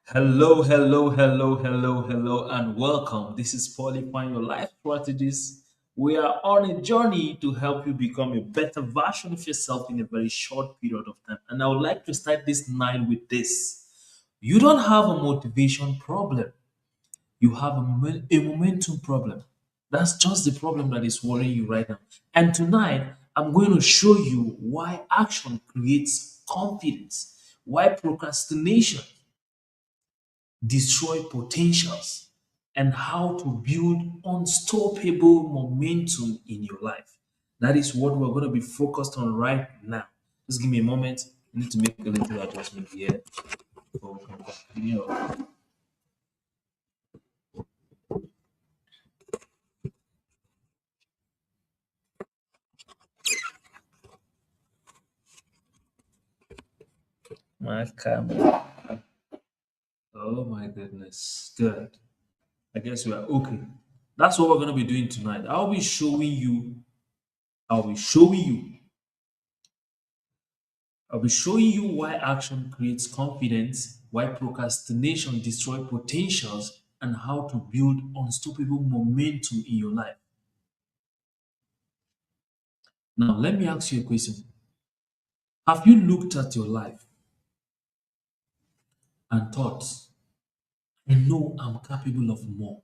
Hello, hello, hello, hello, hello, and welcome. This is Ifeanyi, your life strategist. We are on a journey to help you become a better version of yourself in a very short period of time. And I would like to start this night with this. You don't have a motivation problem, you have a momentum problem. That's just the problem that is worrying you right now. And tonight, I'm going to show you why action creates confidence, why procrastination destroy potentials, and how to build unstoppable momentum in your life. That is what we're going to be focused on right now. Just give me a moment. I need to make a little adjustment here. So we can continue. My camera. Oh my goodness. Good. I guess we are okay. That's what we're going to be doing tonight. I'll be showing you I'll be showing you why action creates confidence, why procrastination destroys potentials, and how to build unstoppable momentum in your life. Now, let me ask you a question. Have you looked at your life and thought, I know I'm capable of more?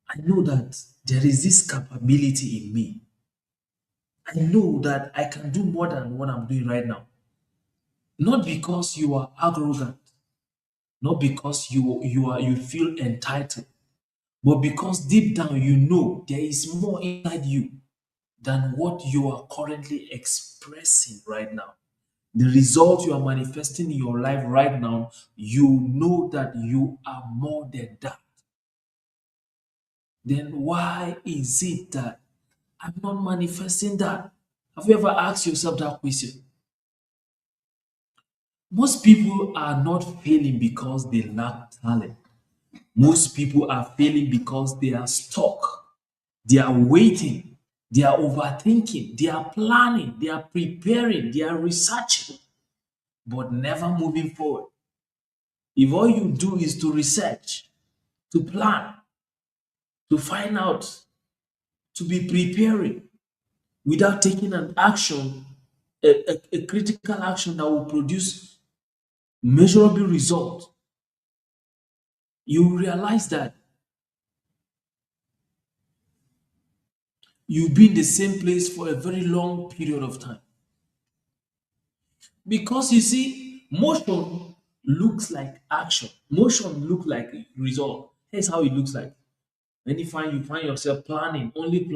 I know that there is this capability in me. I know that I can do more than what I'm doing right now. Not because you are arrogant, not because you feel entitled, but because deep down you know there is more inside you than what you are currently expressing right now. The result you are manifesting in your life right now, you know that you are more than that. Then why is it that I'm not manifesting that? Have you ever asked yourself that question? Most people are not failing because they lack talent. Most people are failing because they are stuck. They are waiting. They are overthinking. They are planning. They are preparing. They are researching, but never moving forward. If all you do is to research, to plan, to find out, to be preparing without taking an action, a critical action that will produce measurable result, you realize that you'll be in the same place for a very long period of time. Because you see, motion looks like action. Motion looks like result. Here's how it looks like. When you find yourself planning, only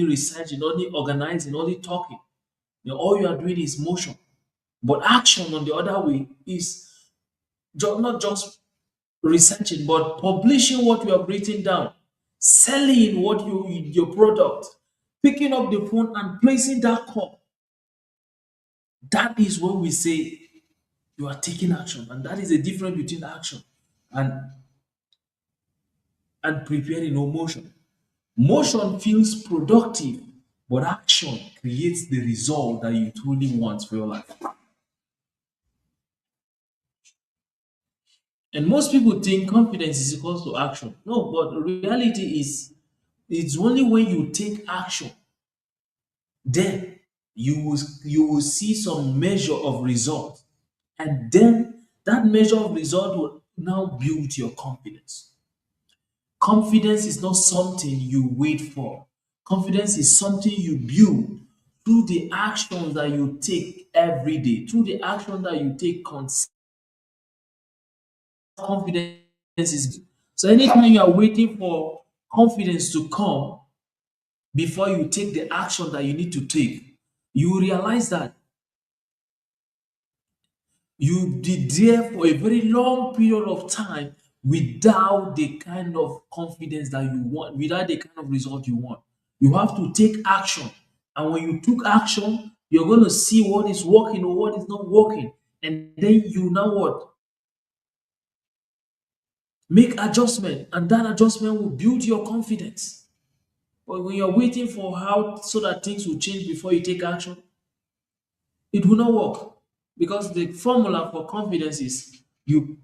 researching, only organizing, only talking. All you are doing is motion. But action on the other way is not just researching, but publishing what you have written down, selling your product, picking up the phone and placing that call. That is when we say you are taking action, and that is the difference between action and preparing or motion. Motion feels productive, but action creates the result that you truly want for your life. And most people think confidence is equal to action. No, but the reality is it's only when you take action, then you will see some measure of result. And then that measure of result will now build your confidence. Confidence is not something you wait for. Confidence is something you build through the actions that you take every day, through the action that you take confidence is. So anytime you are waiting for confidence to come before you take the action that you need to take, you will realize that you did there for a very long period of time without the kind of confidence that you want, without the kind of result you want. You have to take action. And when you took action, you're going to see what is working or what is not working. And then you now what? Make adjustment. And that adjustment will build your confidence. But when you're waiting for how so that things will change before you take action, it will not work. Because the formula for confidence is you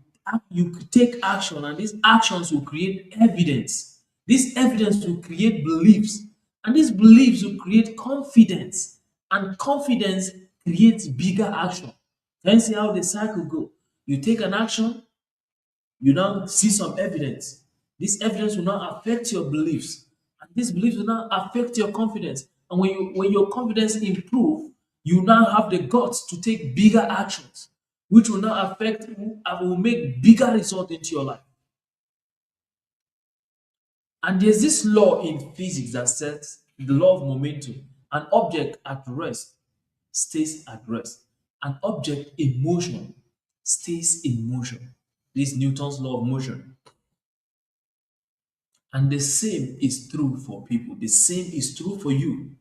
you take action, and these actions will create evidence. This evidence will create beliefs, and these beliefs will create confidence, and confidence creates bigger action. Can you see how the cycle go? You take an action, you now see some evidence. This evidence will now affect your beliefs, and these beliefs will now affect your confidence. And when your confidence improve, you now have the guts to take bigger actions, which will now affect and will make bigger result into your life. And there's this law in physics that says the law of momentum: an object at rest stays at rest, an object in motion stays in motion. This is Newton's law of motion. And the same is true for people. The same is true for you.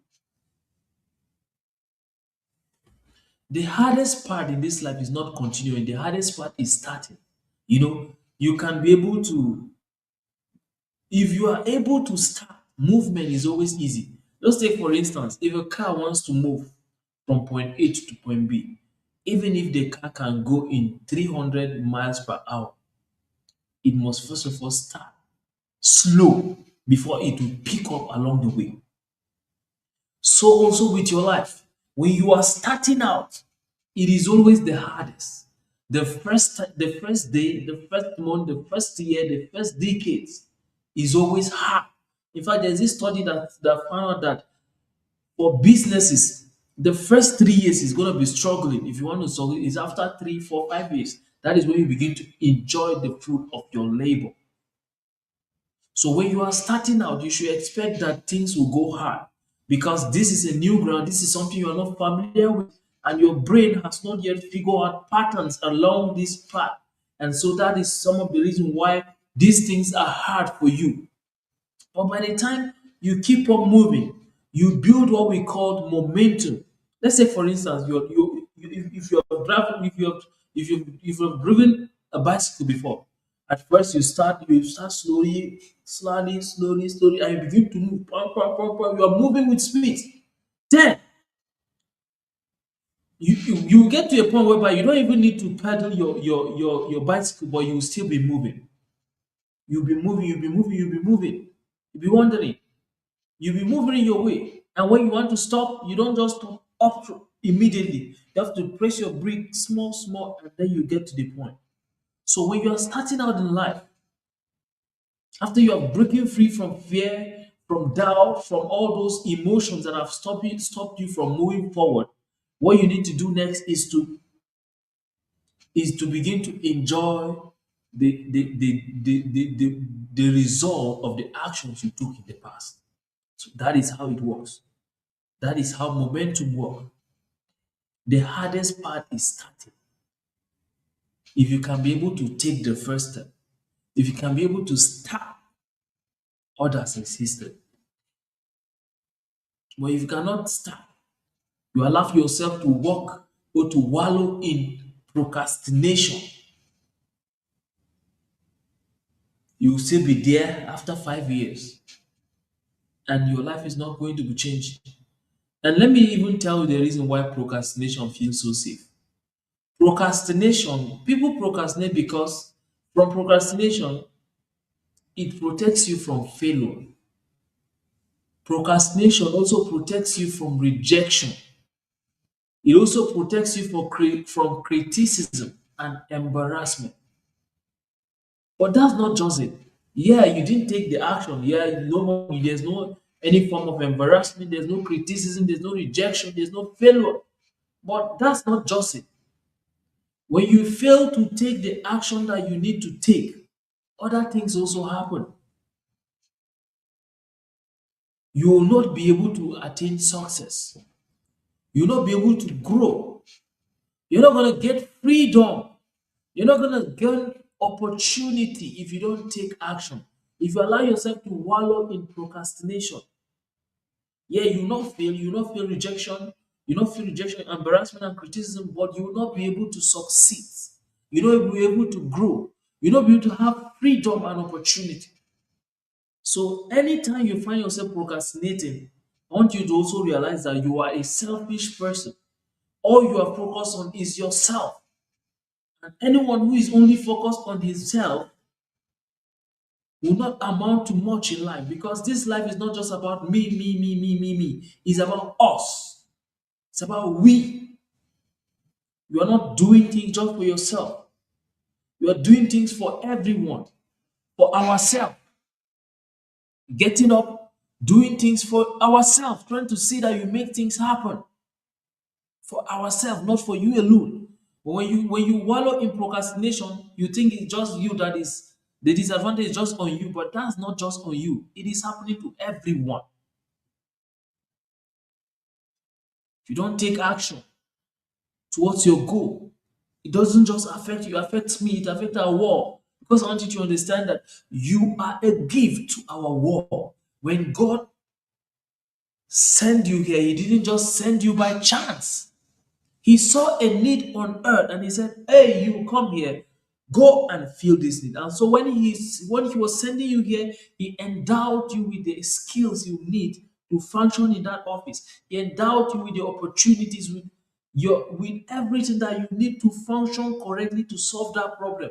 The hardest part in this life is not continuing. The hardest part is starting. You can be able to, if you are able to start, movement is always easy. Just take, for instance, if a car wants to move from point A to point B, even if the car can go in 300 miles per hour, it must first of all start slow before it will pick up along the way. So also with your life, when you are starting out, it is always the hardest. The first day, the first month, the first year, the first decades is always hard. In fact, there's this study that found out that for businesses, the first 3 years is going to be struggling. If you want to struggle, it's after 3, 4, 5 years. That is when you begin to enjoy the fruit of your labor. So when you are starting out, you should expect that things will go hard, because this is a new ground. This is something you are not familiar with, and your brain has not yet figured out patterns along this path. And so that is some of the reason why these things are hard for you. But by the time you keep on moving, you build what we call momentum. Let's say, for instance, if you're driving, if you've driven a bicycle before, at first you start slowly, and you begin to move. Pam, pam, pam, pam, you are moving with speed. Then you get to a point whereby you don't even need to pedal your bicycle, but you will still be moving. You'll be moving. You'll be wondering. You'll be moving in your way. And when you want to stop, you don't just stop up immediately. You have to press your brake small, small, and then you get to the point. So when you are starting out in life, after you are breaking free from fear, from doubt, from all those emotions that have stopped you from moving forward, what you need to do next is to begin to enjoy the result of the actions you took in the past. So that is how it works. That is how momentum works. The hardest part is starting. If you can be able to take the first step, if you can be able to start, others existed. But if you cannot start, you allow yourself to walk or to wallow in procrastination, you will still be there after 5 years, and your life is not going to be changed. And let me even tell you the reason why procrastination feels so safe. People procrastinate because from procrastination, it protects you from failure. Procrastination also protects you from rejection. It also protects you from criticism and embarrassment. But that's not just it. Yeah, you didn't take the action. Yeah, there's no any form of embarrassment, there's no criticism, there's no rejection, there's no failure. But that's not just it. When you fail to take the action that you need to take, other things also happen. You will not be able to attain success. You'll not be able to grow. You're not going to get freedom. You're not going to get opportunity if you don't take action. If you allow yourself to wallow in procrastination, yeah, you will not feel rejection, embarrassment, and criticism, but you will not be able to succeed. You will not be able to grow. You will not be able to have freedom and opportunity. So anytime you find yourself procrastinating, I want you to also realize that you are a selfish person. All you are focused on is yourself. And anyone who is only focused on himself will not amount to much in life, because this life is not just about me, me, me, me, me, me. It's about us. It's about we. You are not doing things just for yourself. You are doing things for everyone, for ourselves. Getting up, doing things for ourselves, trying to see that you make things happen for ourselves, not for you alone. But when you wallow in procrastination, you think it's just you that is the disadvantage is just on you, but that's not just on you. It is happening to everyone. If you don't take action towards your goal, it doesn't just affect you, it affects me, it affects our world. Because I want you to understand that you are a gift to our world. When God sent you here, He didn't just send you by chance. He saw a need on earth and he said, "Hey, you come here, go and fill this need." And so when he was sending you here, he endowed you with the skills you need to function in that office. He endowed you with the opportunities, with everything that you need to function correctly to solve that problem.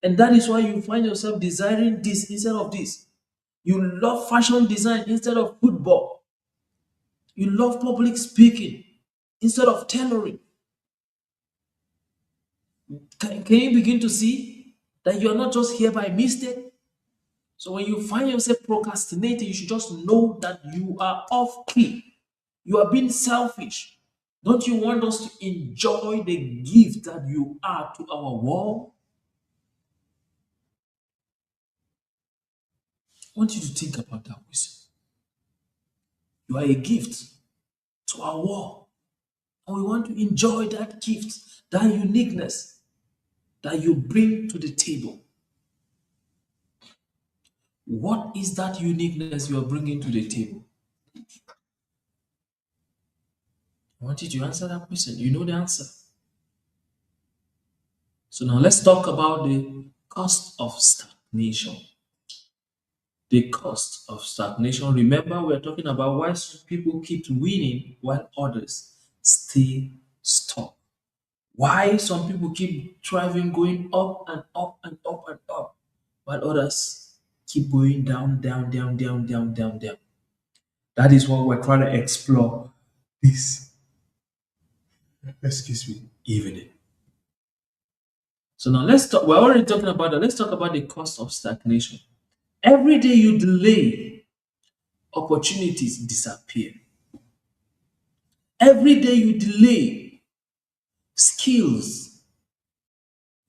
And that is why you find yourself desiring this instead of this. You love fashion design instead of football. You love public speaking instead of tailoring. Can you begin to see that you are not just here by mistake? So when you find yourself procrastinating, you should just know that you are off key. You are being selfish. Don't you want us to enjoy the gift that you are to our world? I want you to think about that question. You are a gift to our world, and we want to enjoy that gift, that uniqueness that you bring to the table. What is that uniqueness you are bringing to the table? I want you to answer that question. You know the answer. So now let's talk about the cost of stagnation. The cost of stagnation. Remember, we're talking about why some people keep winning while others stay stuck. Why some people keep thriving, going up and up and up and up, while others keep going down, down, down, down, down, down, down. That is what we're trying to explore this, excuse me, evening. So now let's talk. We're already talking about that. Let's talk about the cost of stagnation. Every day you delay, opportunities disappear. Every day you delay, skills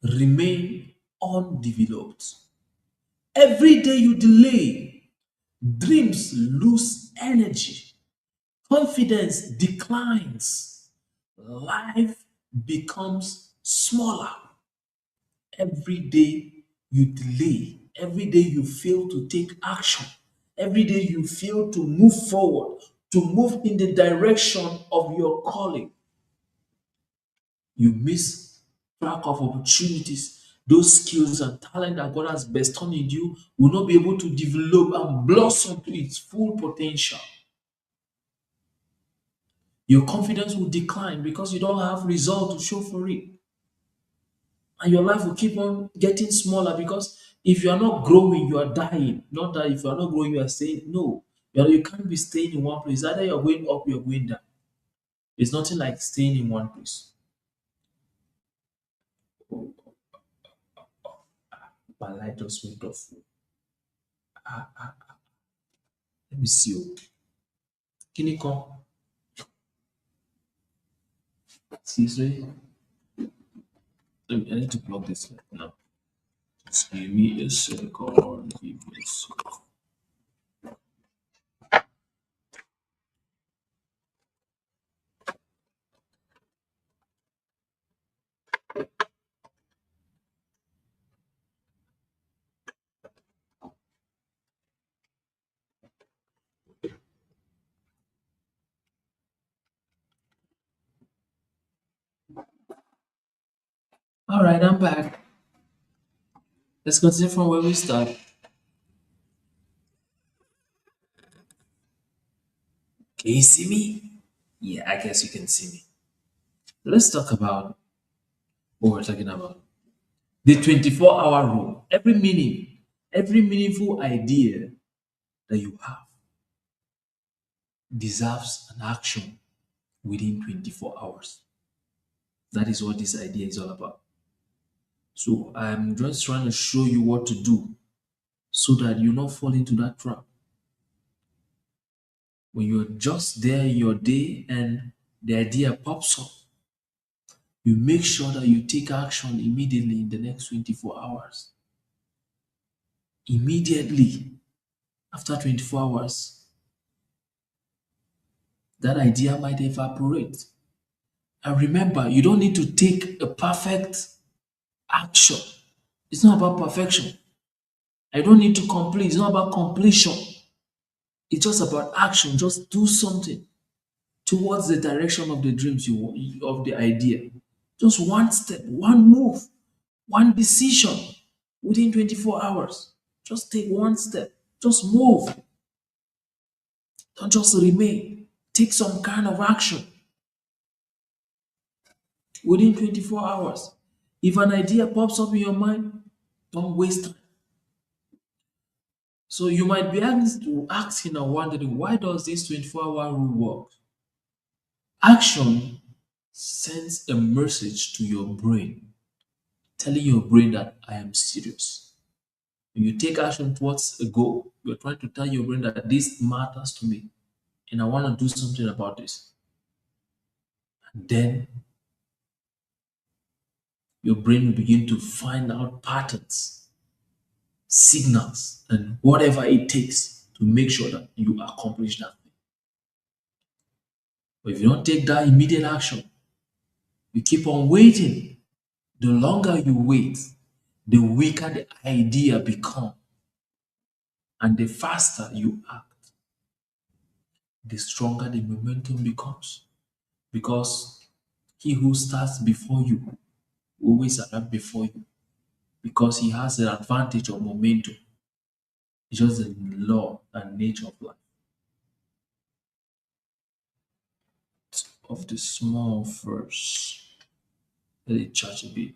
remain undeveloped. Every day you delay, dreams lose energy. Confidence declines. Life becomes smaller. Every day you delay, every day you fail to take action, every day you fail to move forward, to move in the direction of your calling, you miss track of opportunities. Those skills and talent that God has bestowed in you will not be able to develop and blossom to its full potential. Your confidence will decline because you don't have result to show for it. And your life will keep on getting smaller, because if you are not growing, you are dying. Not that if you are not growing, you are staying. No, you can't be staying in one place. Either you're going up, you're going down. It's nothing like staying in one place. Oh, my light just went off. Let me see. Oh. Can you come? Seriously? I need to plug this light now. Just give me a second. Give me a second. All right, I'm back. Let's continue from where we start. Can you see me? Yeah, I guess you can see me. Let's talk about what we're talking about. The 24-hour rule. Every meaningful idea that you have deserves an action within 24 hours. That is what this idea is all about. So I'm just trying to show you what to do so that you not fall into that trap. When you're just there in your day and the idea pops up, you make sure that you take action immediately in the next 24 hours. Immediately after 24 hours, that idea might evaporate. And remember, you don't need to take a perfect action. It's not about perfection. I don't need to complete. It's not about completion. It's just about action. Just do something towards the direction of the dreams you want, of the idea. Just one step, one move, one decision within 24 hours. Just take one step. Just move. Don't just remain. Take some kind of action within 24 hours. If an idea pops up in your mind, don't waste time. So you might be asking and wondering, why does this 24-hour rule work? Action sends a message to your brain, telling your brain that I am serious. When you take action towards a goal, you're trying to tell your brain that this matters to me and I want to do something about this. And then your brain will begin to find out patterns, signals, and whatever it takes to make sure that you accomplish that thing. But if you don't take that immediate action, you keep on waiting. The longer you wait, the weaker the idea becomes, and the faster you act, the stronger the momentum becomes. Because he who starts before you always arrive before you, because he has the advantage of momentum. It's just the law and nature of life. Of the small first, let it charge a bit.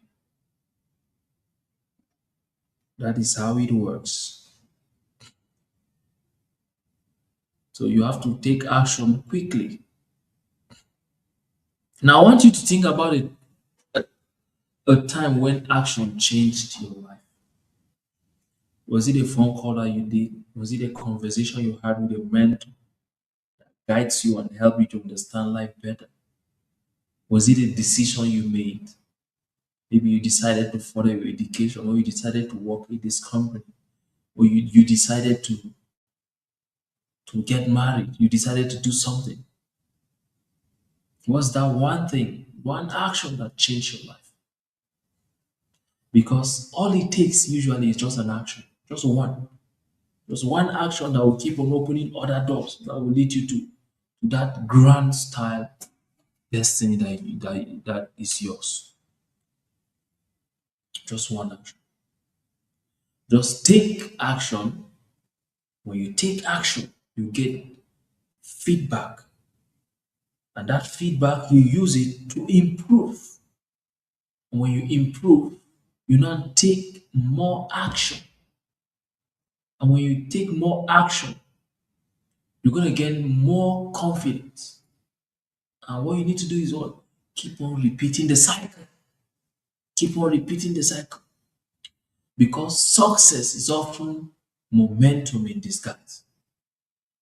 That is how it works. So you have to take action quickly. Now I want you to think about it, a time when action changed your life. Was it a phone call that you did? Was it a conversation you had with a mentor that guides you and help you to understand life better? Was it a decision you made? Maybe you decided to further your education, or you decided to work in this company, or you decided to get married, you decided to do something. What's that one thing, one action that changed your life? Because all it takes usually is just an action, just one. Just one action that will keep on opening other doors that will lead you to that grand style destiny that is yours. Just one action. Just take action. When you take action, you get feedback. And that feedback, you use it to improve. And when you improve, you now take more action. And when you take more action, you're going to get more confidence. And what you need to do is what? Keep on repeating the cycle. Keep on repeating the cycle. Because success is often momentum in disguise.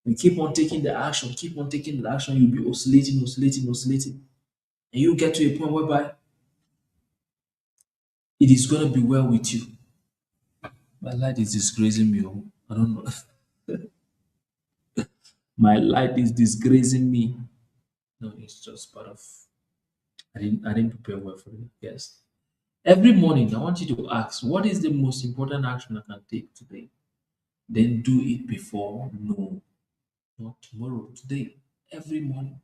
You keep on taking the action, keep on taking the action, you'll be oscillating, oscillating, oscillating. And you get to a point whereby it is going to be well with you. My light is disgracing me. Oh. I don't know. My light is disgracing me. No, it's just part of. I didn't prepare well for it. Yes. Every morning, I want you to ask, what is the most important action I can take today? Then do it before noon, not tomorrow, today, every morning.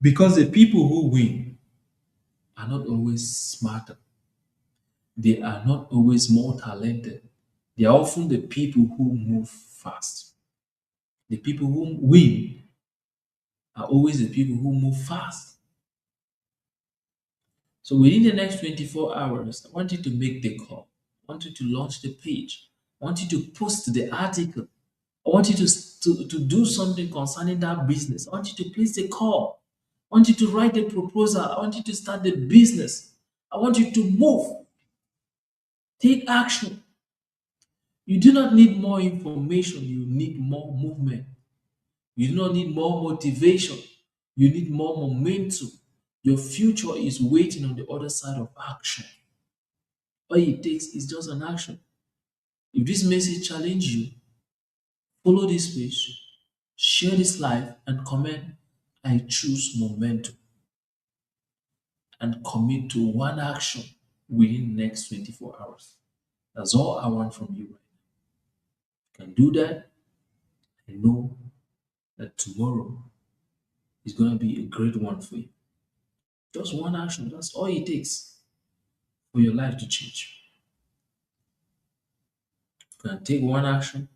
Because the people who win are not always smarter, they are not always more talented. They are often the people who move fast. The people who win are always the people who move fast. So within the next 24 hours, I want you to make the call. I want you to launch the page. I want you to post the article. I want you to do something concerning that business. I want you to place a call. I want you to write the proposal. I want you to start the business. I want you to move. Take action. You do not need more information, you need more movement. You do not need more motivation, you need more momentum. Your future is waiting on the other side of action. All it takes is just an action. If this message challenge you, follow this page, share this live, and comment, I choose momentum, and commit to one action within the next 24 hours. That's all I want from you right now. You can do that. I know that tomorrow is going to be a great one for you. Just one action, that's all it takes for your life to change. You can take one action,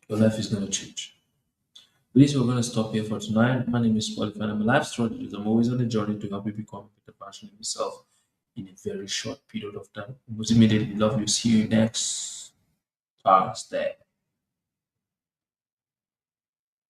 your life is going to change. Please, we're going to stop here for tonight. My name is Paul, and I'm a life strategist. I'm always on a journey to help you become a better version of yourself in a very short period of time. Most immediately, love you. See you next Thursday.